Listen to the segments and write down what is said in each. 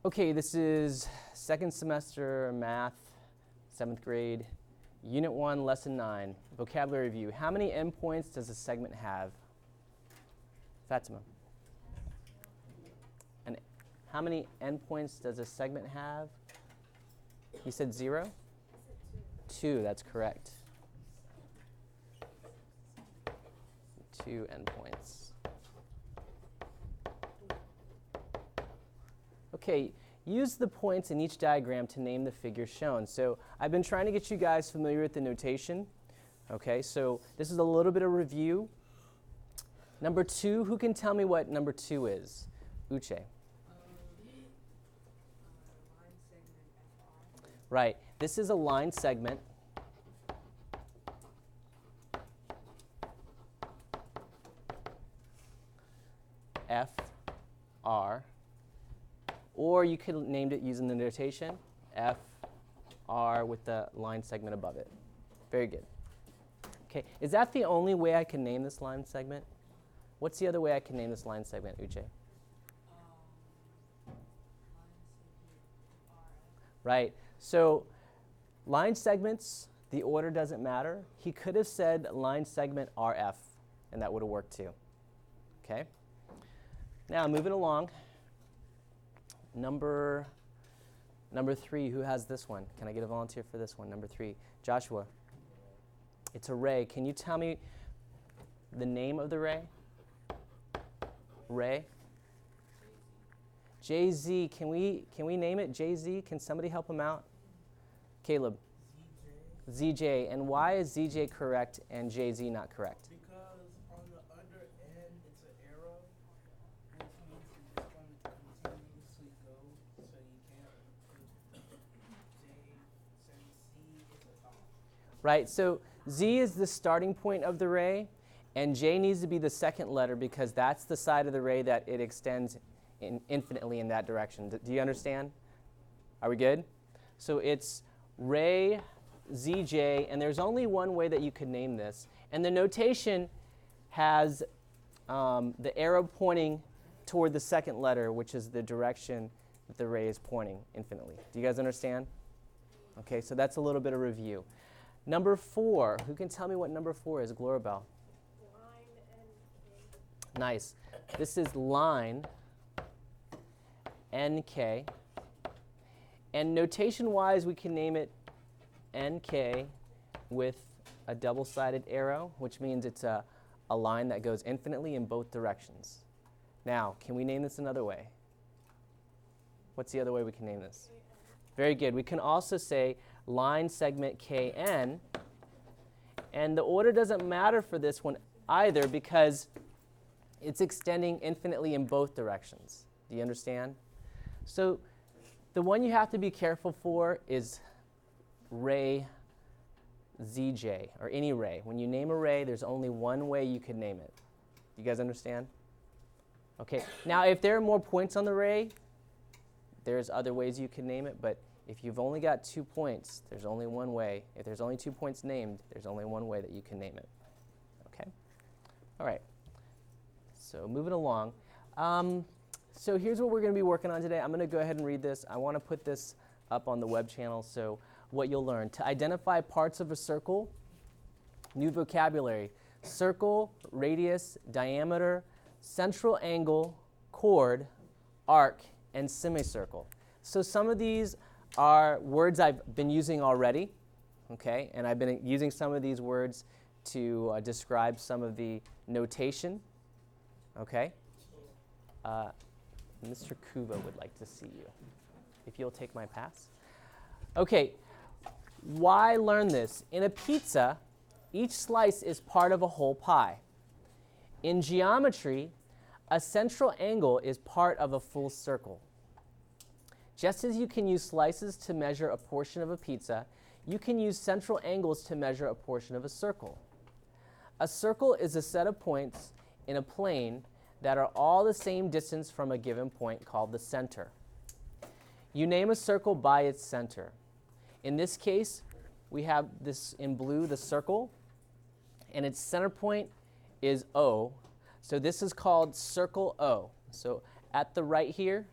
Okay, this is second semester math, 7th grade, Unit 1, Lesson 9, vocabulary review. How many endpoints does a segment have? Fatima. And how many endpoints does a segment have? You said 0? I said 2. 2, that's correct. 2 endpoints. Okay, use the points in each diagram to name the figures shown. So I've been trying to get you guys familiar with the notation. Okay, so this is a little bit of review. Number 2, who can tell me what number 2 is? Uche. Line segment FR. Right, this is a line segment. FR. Or you could name it using the notation FR with the line segment above it. Very good. Okay, is that the only way I can name this line segment? What's the other way I can name this line segment, Uche? Line segment RF. Right, so line segments, the order doesn't matter. He could have said line segment RF, and that would have worked too. Okay, now moving along. Number 3, who has this one? Can I get a volunteer for this one? Number 3, Joshua. It's a ray. Can you tell me the name of the ray? Ray? JZ. Can we name it JZ? Can somebody help him out? Caleb. ZJ. And why is ZJ correct and JZ not correct? Because on the under end, it's an arrow, which means it's going to continuously go, so you can't put J, since C is a top. Right, so Z is the starting point of the ray, and J needs to be the second letter because that's the side of the ray that it extends infinitely in that direction. Do you understand? Are we good? So it's ray ZJ, and there's only one way that you could name this. And the notation has the arrow pointing toward the second letter, which is the direction that the ray is pointing infinitely. Do you guys understand? Okay, so that's a little bit of review. Number 4, who can tell me what number 4 is? Glorabel. Line NK. Nice. This is line NK. And notation-wise, we can name it NK with a double-sided arrow, which means it's a line that goes infinitely in both directions. Now, can we name this another way? What's the other way we can name this? Very good. We can also say line segment KN, and the order doesn't matter for this one either because it's extending infinitely in both directions. Do you understand? So the one you have to be careful for is ray ZJ, or any ray. When you name a ray, there's only one way you could name it. You guys understand? Okay, now if there are more points on the ray, there's other ways you can name it, but if you've only got 2 points, there's only one way. If there's only 2 points named, there's only one way that you can name it. Okay? All right. So moving along. So here's what we're going to be working on today. I'm going to go ahead and read this. I want to put this up on the web channel. So what you'll learn. To identify parts of a circle, new vocabulary. Circle, radius, diameter, central angle, chord, arc, and semicircle. So some of these are words I've been using already, okay? And I've been using some of these words to describe some of the notation, okay? Mr. Kuva would like to see you, if you'll take my pass. Okay, why learn this? In a pizza, each slice is part of a whole pie. In geometry, a central angle is part of a full circle. Just as you can use slices to measure a portion of a pizza, you can use central angles to measure a portion of a circle. A circle is a set of points in a plane that are all the same distance from a given point called the center. You name a circle by its center. In this case, we have this in blue, the circle, and its center point is O. So this is called circle O. So at the right here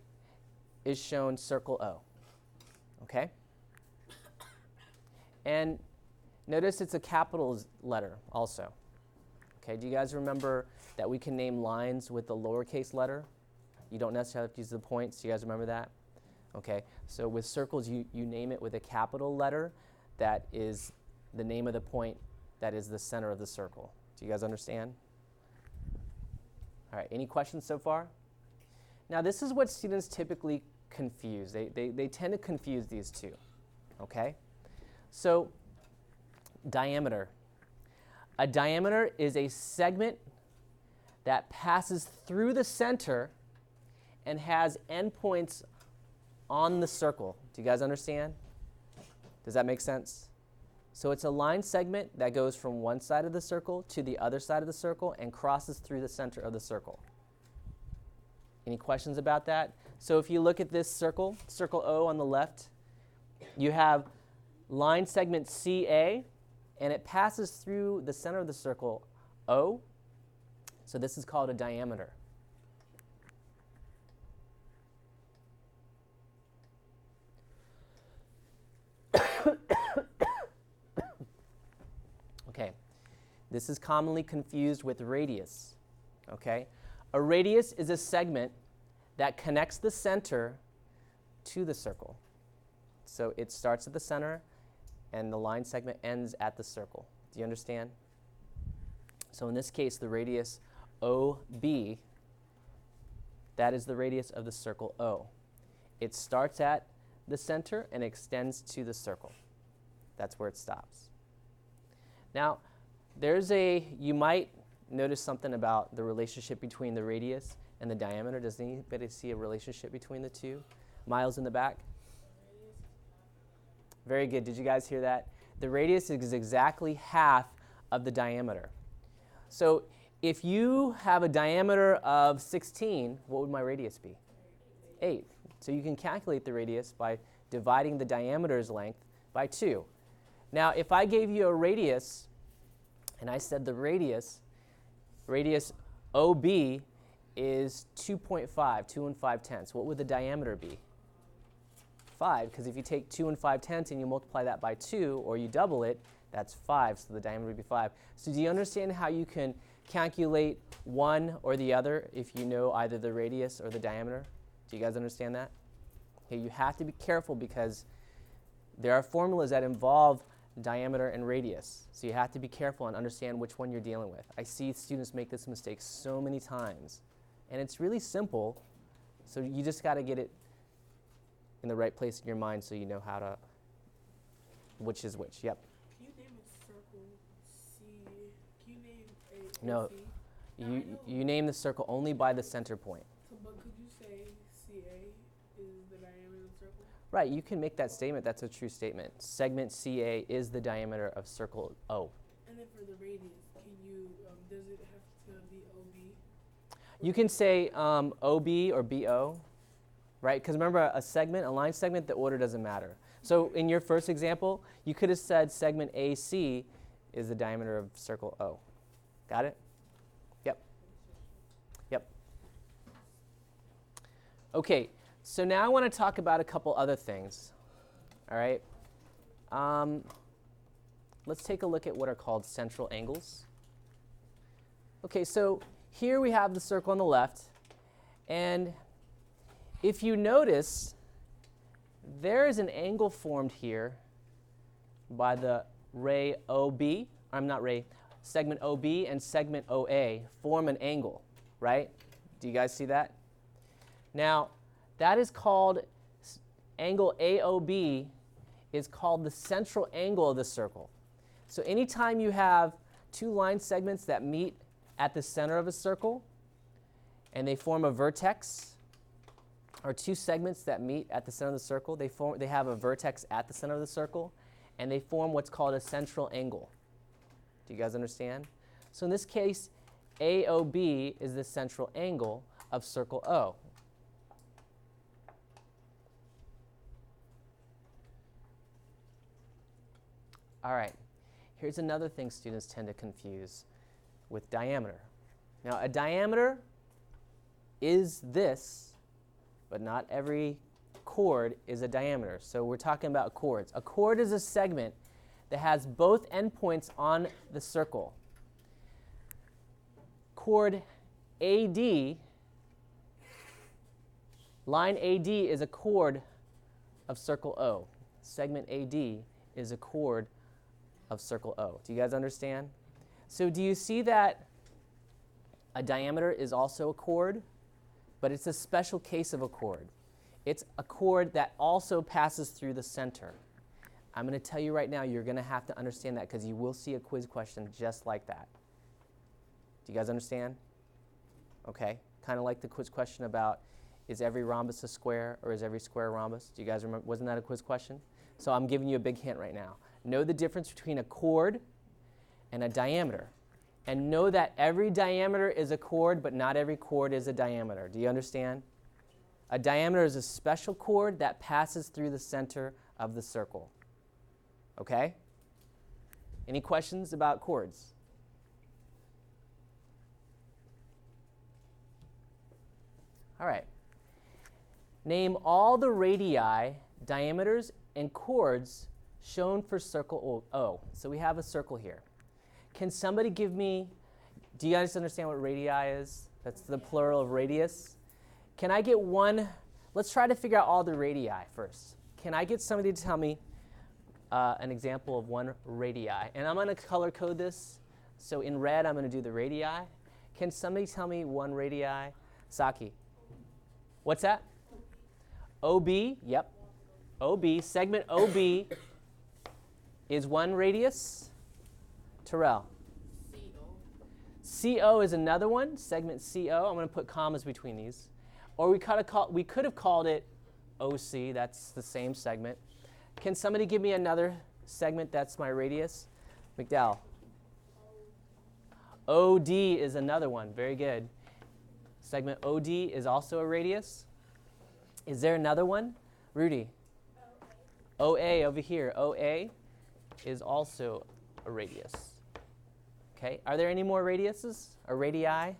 is shown circle O. Okay? And notice it's a capital letter also. Okay, do you guys remember that we can name lines with the lowercase letter? You don't necessarily have to use the points. Do you guys remember that? Okay, so with circles, you name it with a capital letter that is the name of the point that is the center of the circle. Do you guys understand? All right, any questions so far? Now, this is what students typically confuse. They tend to confuse these two, okay? So, diameter. A diameter is a segment that passes through the center and has endpoints on the circle. Do you guys understand? Does that make sense? So it's a line segment that goes from one side of the circle to the other side of the circle and crosses through the center of the circle. Any questions about that? So if you look at this circle, circle O on the left, you have line segment CA, and it passes through the center of the circle O. So this is called a diameter. Okay, this is commonly confused with radius. Okay, a radius is a segment that connects the center to the circle. So it starts at the center and the line segment ends at the circle. Do you understand? So in this case, the radius OB, that is the radius of the circle O. It starts at the center and extends to the circle. That's where it stops. Now, you might notice something about the relationship between the radius and the diameter. Does anybody see a relationship between the two? Miles in the back? Very good. Did you guys hear that? The radius is exactly half of the diameter. So if you have a diameter of 16, what would my radius be? 8. So you can calculate the radius by dividing the diameter's length by 2. Now, if I gave you a radius, and I said the radius OB is 2.5, 2 and 5/10. What would the diameter be? 5, because if you take 2 and 5/10 and you multiply that by 2, or you double it, that's 5, so the diameter would be 5. So do you understand how you can calculate one or the other if you know either the radius or the diameter? Do you guys understand that? Okay, you have to be careful because there are formulas that involve diameter and radius. So you have to be careful and understand which one you're dealing with. I see students make this mistake so many times. And it's really simple, so you just got to get it in the right place in your mind so you know how to, which is which. Yep. Can you name a circle C? Can you name a No, C? you name the circle only by the center point. So, but could you say CA is the diameter of the circle? Right, you can make that statement. That's a true statement. Segment CA is the diameter of circle O. And then for the radius, can you, does it have to be OB? You can say OB or BO, right? Because remember, a line segment, the order doesn't matter. So in your first example, you could have said segment AC is the diameter of circle O. Got it? Yep. Yep. Okay, so now I want to talk about a couple other things. All right? Let's take a look at what are called central angles. Okay, so here we have the circle on the left, and if you notice, there is an angle formed here by the ray OB, segment OB and segment OA form an angle, right? Do you guys see that? Now, that is called, angle AOB is called the central angle of the circle. So anytime you have two line segments that meet at the center of a circle, and they form a vertex, or two segments that meet at the center of the circle, they have a vertex at the center of the circle, and they form what's called a central angle. Do you guys understand? So in this case, AOB is the central angle of circle O. All right, here's another thing students tend to confuse with diameter. Now, a diameter is this, but not every chord is a diameter. So we're talking about chords. A chord is a segment that has both endpoints on the circle. Chord AD, line AD is a chord of circle O. Segment AD is a chord of circle O. Do you guys understand? So do you see that a diameter is also a chord, but it's a special case of a chord. It's a chord that also passes through the center. I'm going to tell you right now, you're going to have to understand that because you will see a quiz question just like that. Do you guys understand? Okay. Kind of like the quiz question about, is every rhombus a square or is every square a rhombus? Do you guys remember? Wasn't that a quiz question? So I'm giving you a big hint right now. Know the difference between a chord and a diameter. And know that every diameter is a chord, but not every chord is a diameter. Do you understand? A diameter is a special chord that passes through the center of the circle. Okay? Any questions about chords? All right. Name all the radii, diameters, and chords shown for circle O. So we have a circle here. Can somebody give me, do you guys understand what radii is? That's the plural of radius. Can I get one, let's try to figure out all the radii first. Can I get somebody to tell me an example of one radii? And I'm going to color code this. So in red, I'm going to do the radii. Can somebody tell me one radii? Saki. What's that? OB, yep. OB, segment OB is one radius. Terrell. CO is another one, segment CO. I'm going to put commas between these. Or we could have called it OC. That's the same segment. Can somebody give me another segment that's my radius? McDowell. OD is another one. Very good. Segment OD is also a radius. Is there another one? Rudy. OA over here. OA is also a radius. Okay. Are there any more radiuses or radii?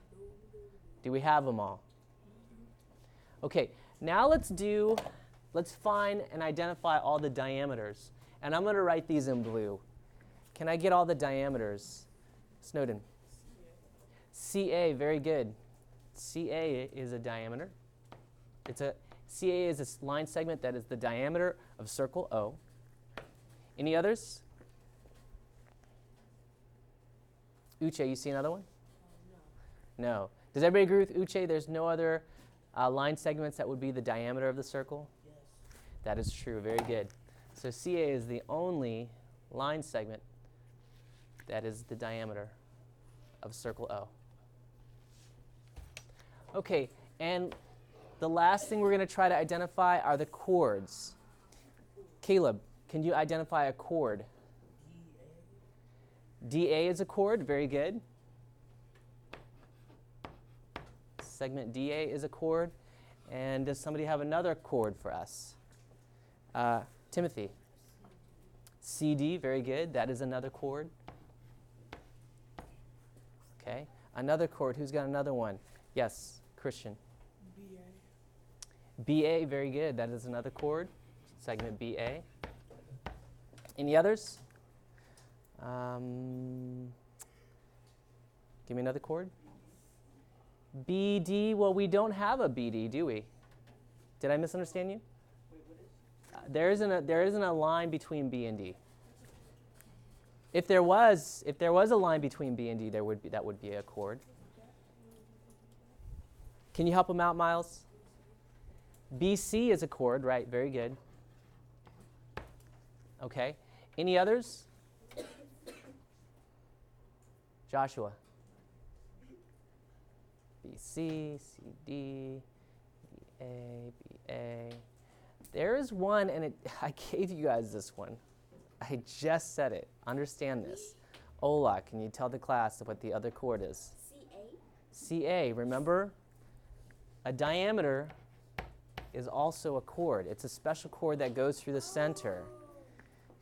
Do we have them all? Okay. Now let's find and identify all the diameters. And I'm going to write these in blue. Can I get all the diameters? Snowden. CA, very good. CA is a diameter. CA is a line segment that is the diameter of circle O. Any others? Uche, you see another one? No. Does everybody agree with Uche? There's no other line segments that would be the diameter of the circle? Yes. That is true. Very good. So CA is the only line segment that is the diameter of circle O. Okay, and the last thing we're going to try to identify are the chords. Caleb, can you identify a chord? DA is a chord. Very good. Segment DA is a chord. And does somebody have another chord for us? Timothy. CD, very good. That is another chord. Okay. Another chord. Who's got another one? Yes, Christian. BA, very good. That is another chord. Segment BA. Any others? Give me another chord. BD, well, we don't have a BD, do we? Did I misunderstand you? Wait, what is? There isn't a line between B and D. If there was a line between B and D, that would be a chord. Can you help him out, Miles? BC is a chord, right? Very good. Okay. Any others? Joshua. BC, CD, BA, BA. There is one, and I gave you guys this one. I just said it. Understand this. Ola, can you tell the class what the other chord is? CA. CA, remember? A diameter is also a chord. It's a special chord that goes through the center.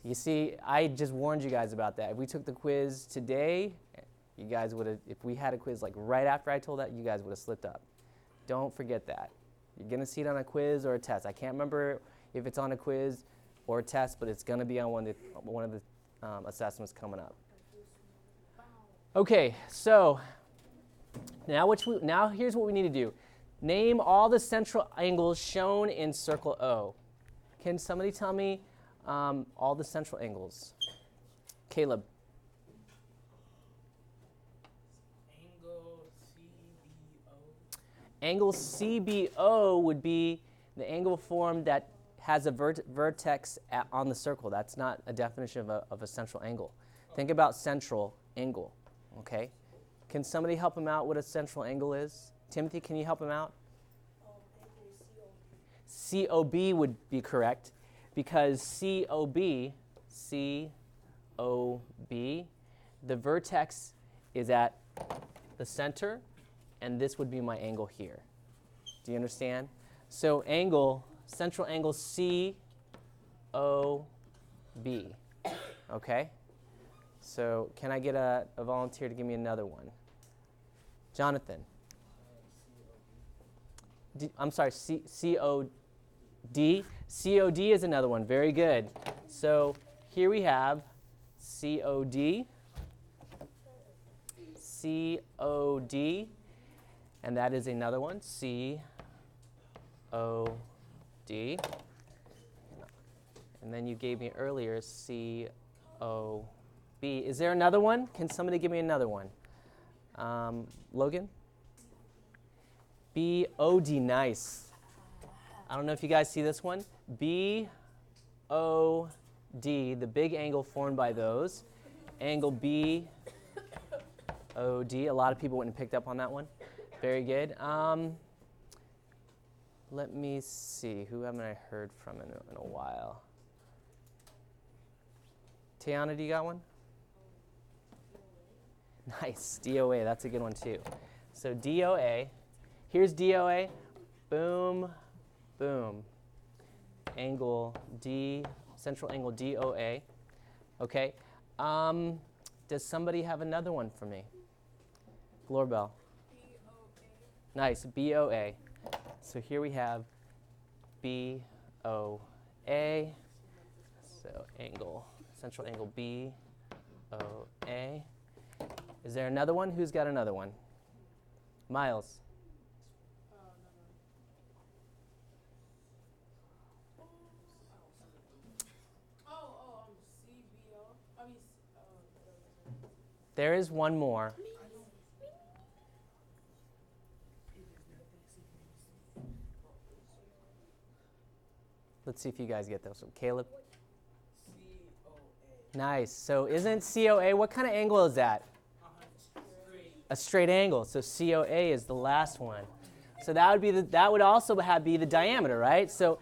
You see, I just warned you guys about that. If we took the quiz today, you guys would have, if we had a quiz like right after I told that, you guys would have slipped up. Don't forget that. You're going to see it on a quiz or a test. I can't remember if it's on a quiz or a test, but it's going to be on one of the assessments coming up. Okay, so now here's what we need to do. Name all the central angles shown in circle O. Can somebody tell me all the central angles? Caleb. Angle CBO would be the angle formed that has a vertex on the circle. That's not a definition of a central angle. Think about central angle, okay? Can somebody help him out what a central angle is? Timothy, can you help him out? COB would be correct because COB, the vertex is at the center, and this would be my angle here. Do you understand? So central angle COB, okay? So can I get a volunteer to give me another one? Jonathan. I'm sorry, COD. COD is another one. Very good. So here we have COD, and that is another one, COD. And then you gave me earlier COB. Is there another one? Can somebody give me another one? Logan? BOD, nice. I don't know if you guys see this one. BOD, the big angle formed by those. Angle BOD, a lot of people wouldn't have picked up on that one. Very good. Let me see. Who haven't I heard from in a while? Tiana, do you got one? Nice. DOA, that's a good one too. So DOA, here's DOA. Boom, boom. Angle D, central angle DOA. Okay. Does somebody have another one for me? Glorbell. Nice, BOA. So here we have BOA. So central angle BOA. Is there another one? Who's got another one? Miles. There is one more. Let's see if you guys get those. So Caleb? COA. Nice. So isn't COA, what kind of angle is that? A straight angle. So COA is the last one. So that would also be the diameter, right? So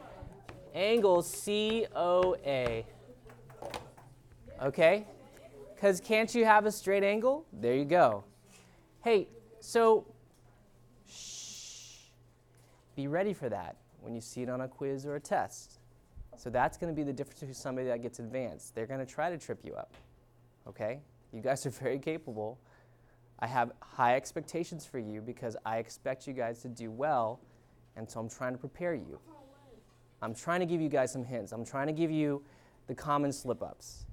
angle COA. Okay? Because can't you have a straight angle? There you go. Hey, so be ready for that when you see it on a quiz or a test. So that's going to be the difference between somebody that gets advanced. They're going to try to trip you up. Okay? You guys are very capable. I have high expectations for you because I expect you guys to do well, and so I'm trying to prepare you. I'm trying to give you guys some hints. I'm trying to give you the common slip-ups.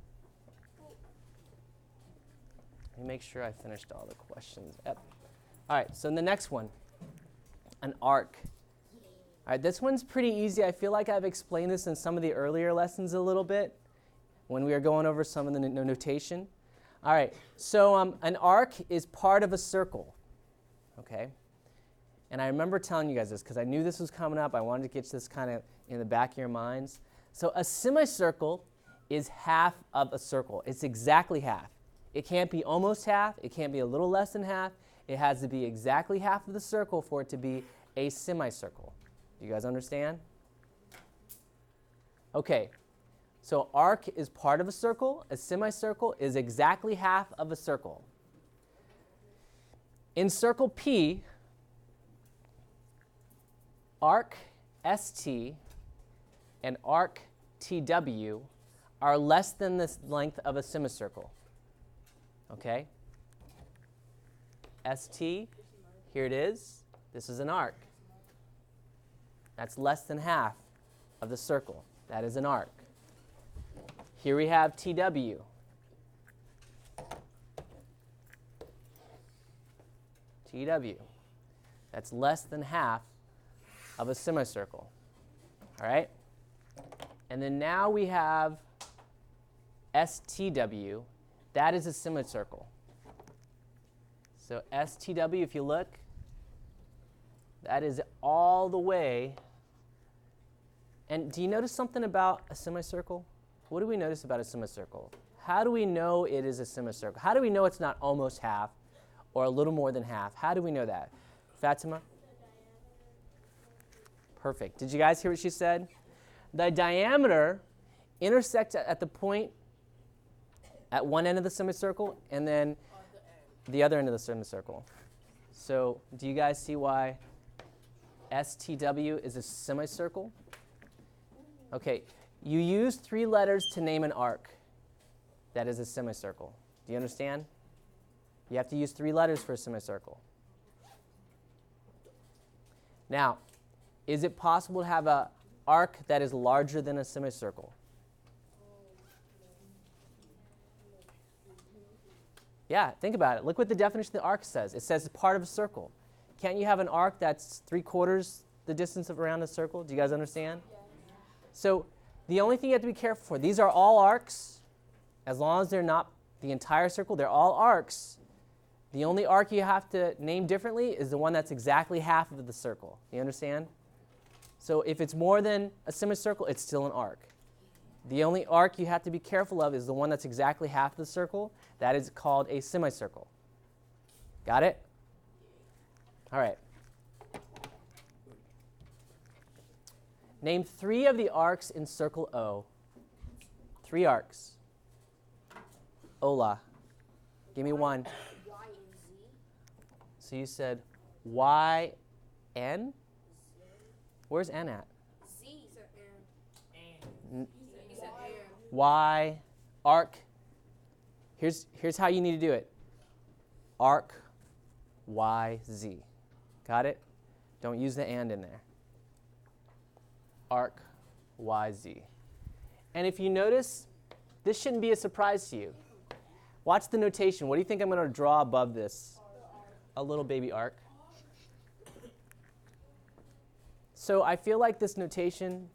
Let me make sure I finished all the questions. Yep. All right, so the next one, an arc. All right, this one's pretty easy. I feel like I've explained this in some of the earlier lessons a little bit when we were going over some of the notation. All right, so an arc is part of a circle, okay? And I remember telling you guys this because I knew this was coming up. I wanted to get this kind of in the back of your minds. So a semicircle is half of a circle. It's exactly half. It can't be almost half. It can't be a little less than half. It has to be exactly half of the circle for it to be a semicircle. Do you guys understand? Okay. So arc is part of a circle. A semicircle is exactly half of a circle. In circle P, arc ST and arc TW are less than the length of a semicircle. Okay? ST, here it is. This is an arc. That's less than half of the circle. That is an arc. Here we have TW. TW. That's less than half of a semicircle. All right? And then now we have STW. That is a semicircle. So STW, if you look, that is all the way. And do you notice something about a semicircle? What do we notice about a semicircle? How do we know it is a semicircle? How do we know it's not almost half or a little more than half? How do we know that? Fatima? Perfect. Did you guys hear what she said? The diameter intersects at the point at one end of the semicircle and then the other end of the semicircle. So do you guys see why STW is a semicircle? Okay, you use 3 letters to name an arc that is a semicircle. Do you understand? You have to use 3 letters for a semicircle. Now, is it possible to have an arc that is larger than a semicircle? Yeah, think about it. Look what the definition of the arc says. It says it's part of a circle. Can't you have an arc that's 3/4 the distance of around a circle? Do you guys understand? So the only thing you have to be careful for, these are all arcs. As long as they're not the entire circle, they're all arcs. The only arc you have to name differently is the one that's exactly half of the circle. You understand? So if it's more than a semicircle, it's still an arc. The only arc you have to be careful of is the one that's exactly half of the circle. That is called a semicircle. Got it? All right. Name 3 of the arcs in circle O. 3 arcs. Ola. Give me one. Y and Z. So you said Y, N? Where's N at? Z. He said And He said and. Y, arc. Here's how you need to do it. Arc, Y, Z. Got it? Don't use the and in there. Arc, Y, Z. And if you notice, this shouldn't be a surprise to you. Watch the notation. What do you think I'm going to draw above this? A little baby arc. So I feel like this notation,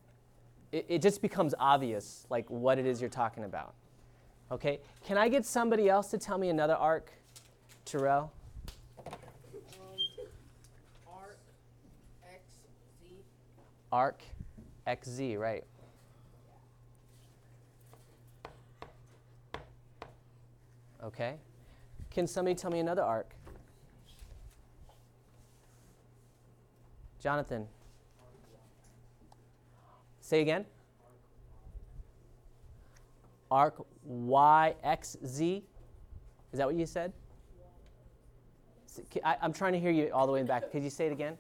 it just becomes obvious, like what it is you're talking about. Okay? Can I get somebody else to tell me another arc? Terrell? Arc X Z. Arc, XZ, right. Okay. Can somebody tell me another arc? Jonathan. Say again. Arc YXZ. Is that what you said? I'm trying to hear you all the way back. Could you say it again?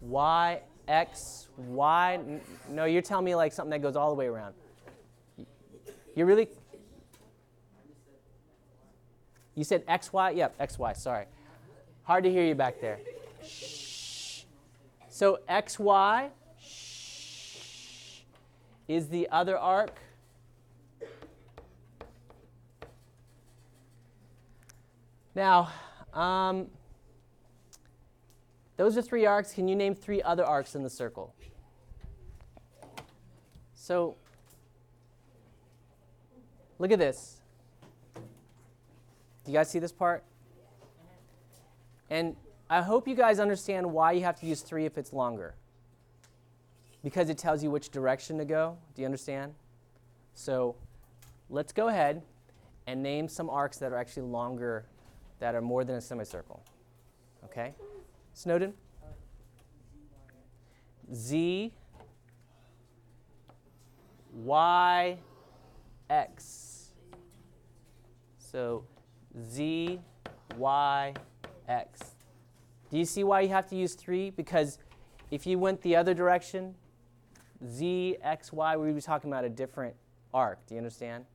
YXY. No, you're telling me like something that goes all the way around. You really? You said XY? Yep, XY, sorry. Hard to hear you back there. Shh. So XY is the other arc. Now, those are 3 arcs. Can you name 3 other arcs in the circle? So, look at this. Do you guys see this part? And I hope you guys understand why you have to use 3 if it's longer. Because it tells you which direction to go. Do you understand? So let's go ahead and name some arcs that are actually longer, that are more than a semicircle. Okay? Snowden? Z, Y, X. So Z, Y, X. Do you see why you have to use 3? Because if you went the other direction, Z, X, Y, we would be talking about a different arc. Do you understand?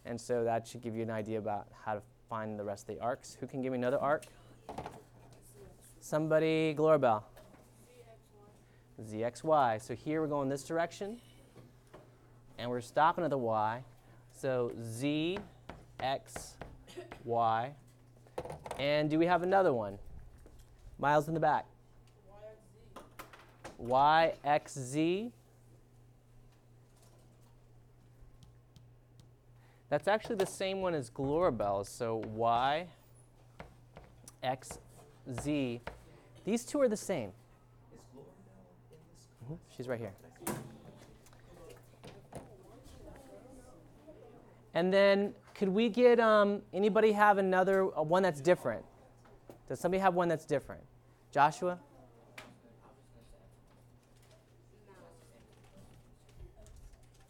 And so that should give you an idea about how to find the rest of the arcs. Who can give me another arc? Somebody, Glorabel. CXY. zxy. So here we're going this direction, and we're stopping at the y. So z, x, y. And do we have another one? Miles in the back. Y, x, z. That's actually the same one as Glorabelle's. So y, x, z. These two are the same. She's right here. And then could we get, anybody have another, one that's different? Does somebody have one that's different? Joshua?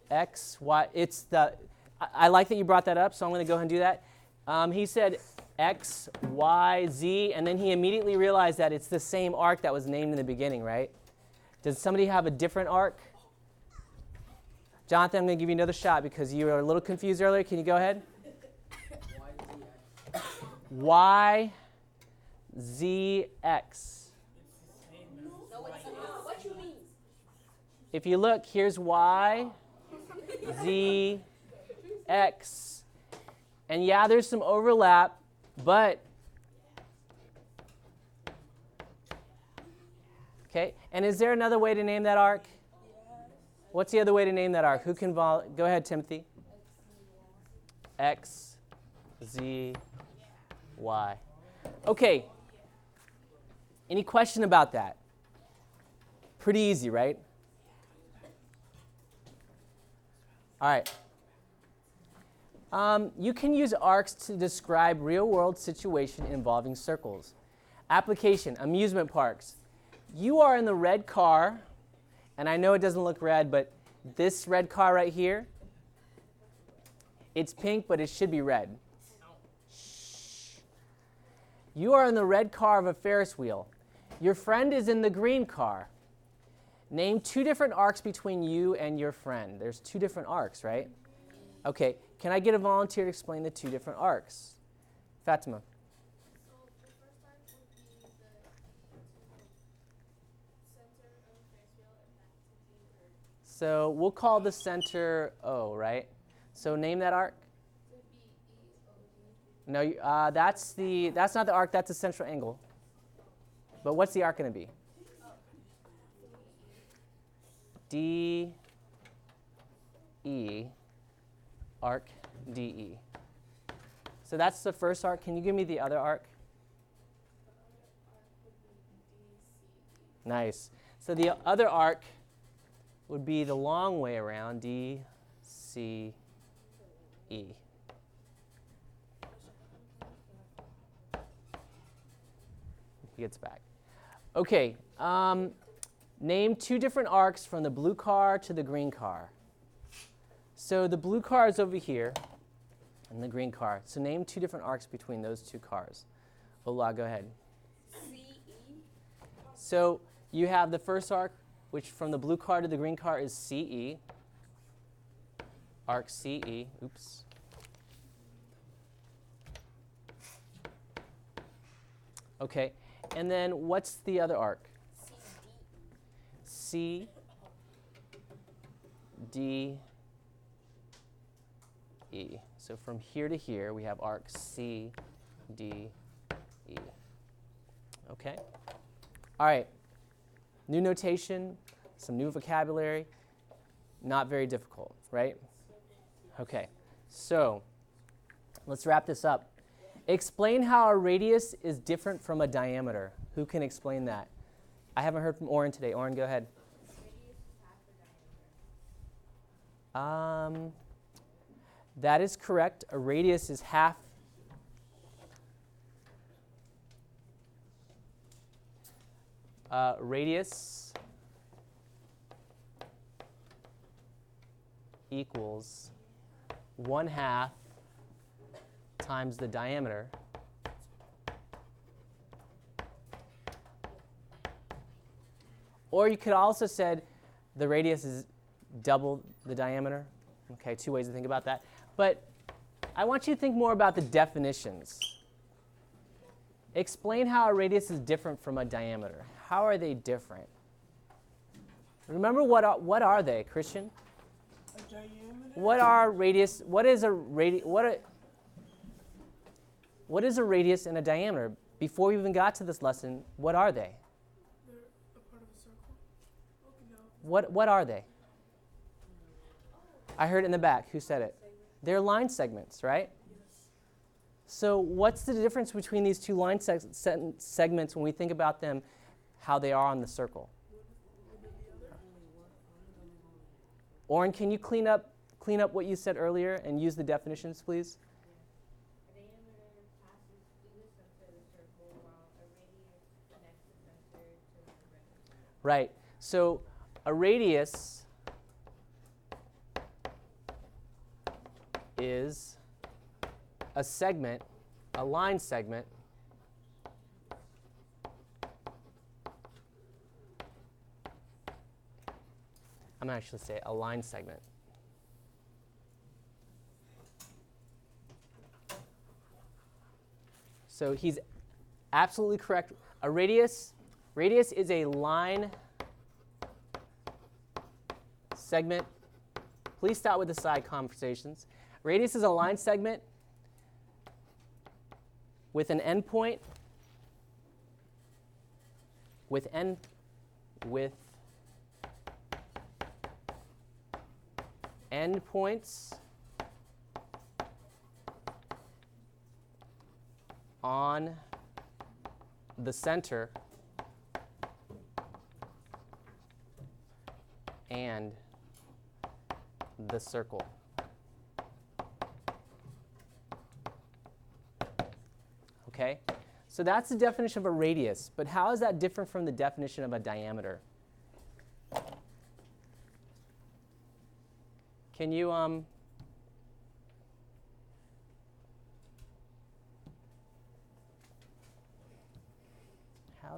X, Y, it's the, I like that you brought that up, so I'm going to go ahead and do that. He said X, Y, Z, and then he immediately realized that it's the same arc that was named in the beginning, right? Does somebody have a different arc? Jonathan, I'm going to give you another shot because you were a little confused earlier. Can you go ahead? Y, Z, X. No, it's not. What you mean? If you look, here's Y, Z, X. And yeah, there's some overlap, but okay. And is there another way to name that arc? What's the other way to name that arc? Who can go ahead, Timothy. X, Z, Y. Okay. Any question about that? Pretty easy, right? All right. You can use arcs to describe real-world situation involving circles. Application, amusement parks. You are in the red car, and I know it doesn't look red, but this red car right here, it's pink, but it should be red. Shh. You are in the red car of a Ferris wheel. Your friend is in the green car. Name two different arcs between you and your friend. There's two different arcs, right? Okay, can I get a volunteer to explain the two different arcs? Fatima. So the first arc would be the center of Ferris wheel and back to the earth. So we'll call the center O, right? So name that arc. It would be EOD. No, that's not the arc. That's the central angle. But what's the arc going to be? D, E, arc DE. So that's the first arc. Can you give me the other arc? Nice. So the other arc would be the long way around, D, C, E. He gets back. Okay. Name two different arcs from the blue car to the green car. So the blue car is over here, and the green car. So name two different arcs between those two cars. Ola, go ahead. CE. So you have the first arc, which from the blue car to the green car is CE. Arc CE. Oops. Okay. And then what's the other arc? C, D, E. So from here to here, we have arc C, D, E. Okay? All right. New notation, some new vocabulary. Not very difficult, right? Okay. So let's wrap this up. Explain how a radius is different from a diameter. Who can explain that? I haven't heard from Oren today. Oren, go ahead. That is correct. A radius is half. Radius equals 1/2 times the diameter. Or you could also said the radius is double the diameter. Okay, two ways to think about that. But I want you to think more about the definitions. Explain how a radius is different from a diameter. How are they different? Remember what are they, Christian? A diameter. What are radius? What is a what is a radius and a diameter? Before we even got to this lesson, what are they? They're a part of a circle. Okay, no. What are they? I heard it in the back. Who said it? They're line segments, right? Yes. So what's the difference between these two line segments when we think about them, how they are on the circle? Oren, can you clean up what you said earlier and use the definitions, please? A diameter passes through the center of the circle while a radius connects the center to the rim. Right. So a radius is a segment, a line segment, I'm going to actually say a line segment. So he's absolutely correct. A radius is a line segment. Please stop with the side conversations. Radius is a line segment with an endpoint with endpoints on the center and the circle. Okay? So that's the definition of a radius, but how is that different from the definition of a diameter? Can you how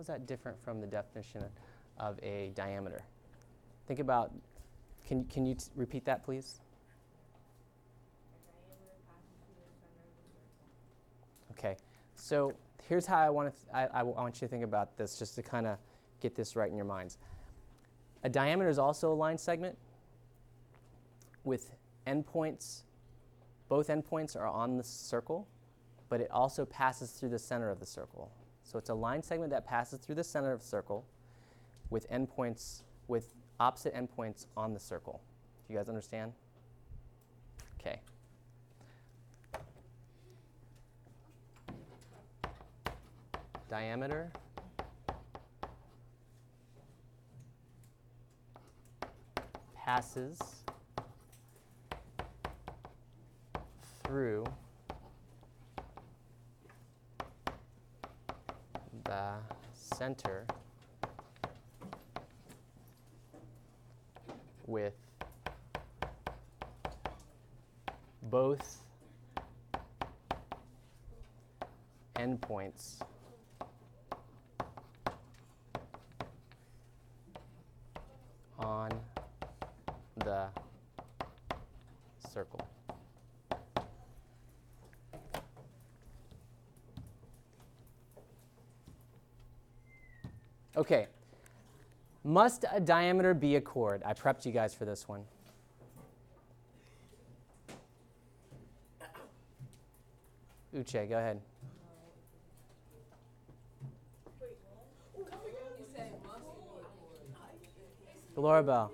is that different from the definition of a diameter? Think about, can you repeat that, please? A diameter passes through the center of the circle. Okay, so here's how I want you to think about this, just to kind of get this right in your minds. A diameter is also a line segment with endpoints. Both endpoints are on the circle, but it also passes through the center of the circle. So it's a line segment that passes through the center of the circle with endpoints, with opposite endpoints on the circle. Do you guys understand? Okay. Diameter passes through the center with both endpoints on the circle. Okay. Must a diameter be a chord? I prepped you guys for this one. Uche, go ahead. Laura Bell.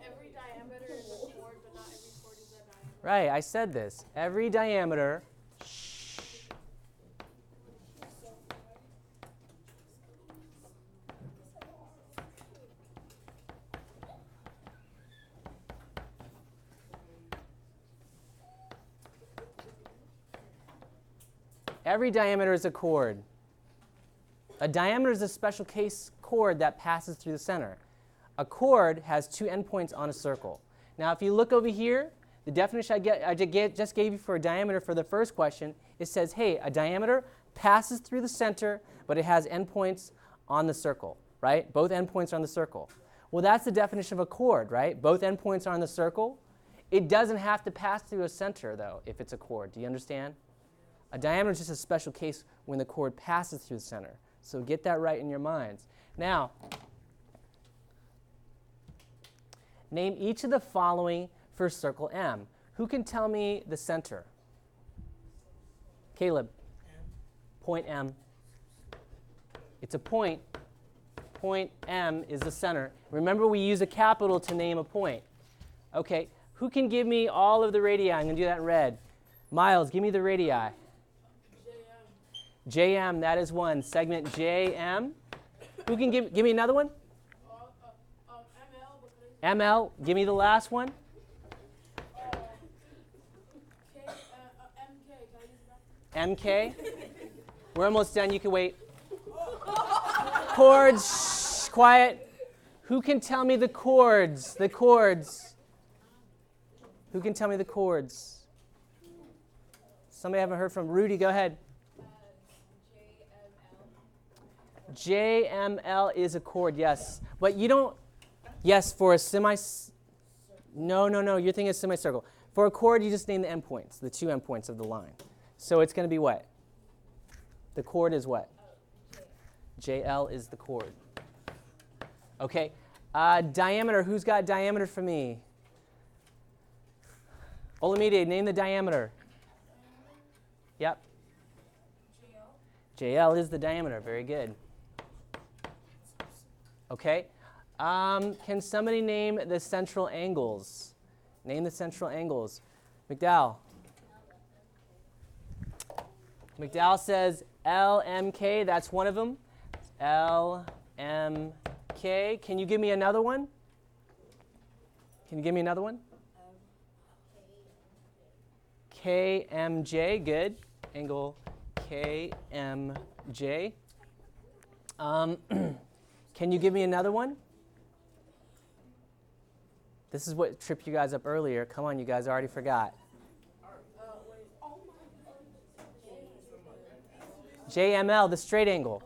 Every diameter is a chord, but not every chord is a diameter. Right, I said this. Every diameter. Every diameter is a chord. A diameter is a special case chord that passes through the center. A chord has two endpoints on a circle. Now, if you look over here, the definition I just gave you for a diameter for the first question, it says, hey, a diameter passes through the center, but it has endpoints on the circle, right? Both endpoints are on the circle. Well, that's the definition of a chord, right? Both endpoints are on the circle. It doesn't have to pass through a center, though, if it's a chord. Do you understand? A diameter is just a special case when the chord passes through the center. So get that right in your minds. Now, Name each of the following for circle M. Who can tell me the center? Caleb. Point M. It's a point. Point M is the center. Remember, we use a capital to name a point. Okay, who can give me all of the radii? I'm going to do that in red. Miles, give me the radii. JM, that is one. Segment JM. Who can give me another one? ML, give me the last one. MK. We're almost done. You can wait. Chords. Shh, quiet. Who can tell me the chords? The chords. Who can tell me the chords? Somebody I haven't heard from. Rudy, go ahead. JML is a chord, yes. But you don't, yes, for a no, you're thinking of semicircle. For a chord, you just name the endpoints, the two endpoints of the line. So it's going to be what? The chord is what? JL is the chord. Okay. Diameter, who's got diameter for me? Olamide, name the diameter. Yep. JL is the diameter. Very good. Okay. Can somebody name the central angles? Name the central angles. McDowell. McDowell says LMK. That's one of them. LMK. Can you give me another one? Can you give me another one? KMJ. Good. Angle KMJ. Can you give me another one? This is what tripped you guys up earlier. Come on, you guys already forgot. JML, the straight angle.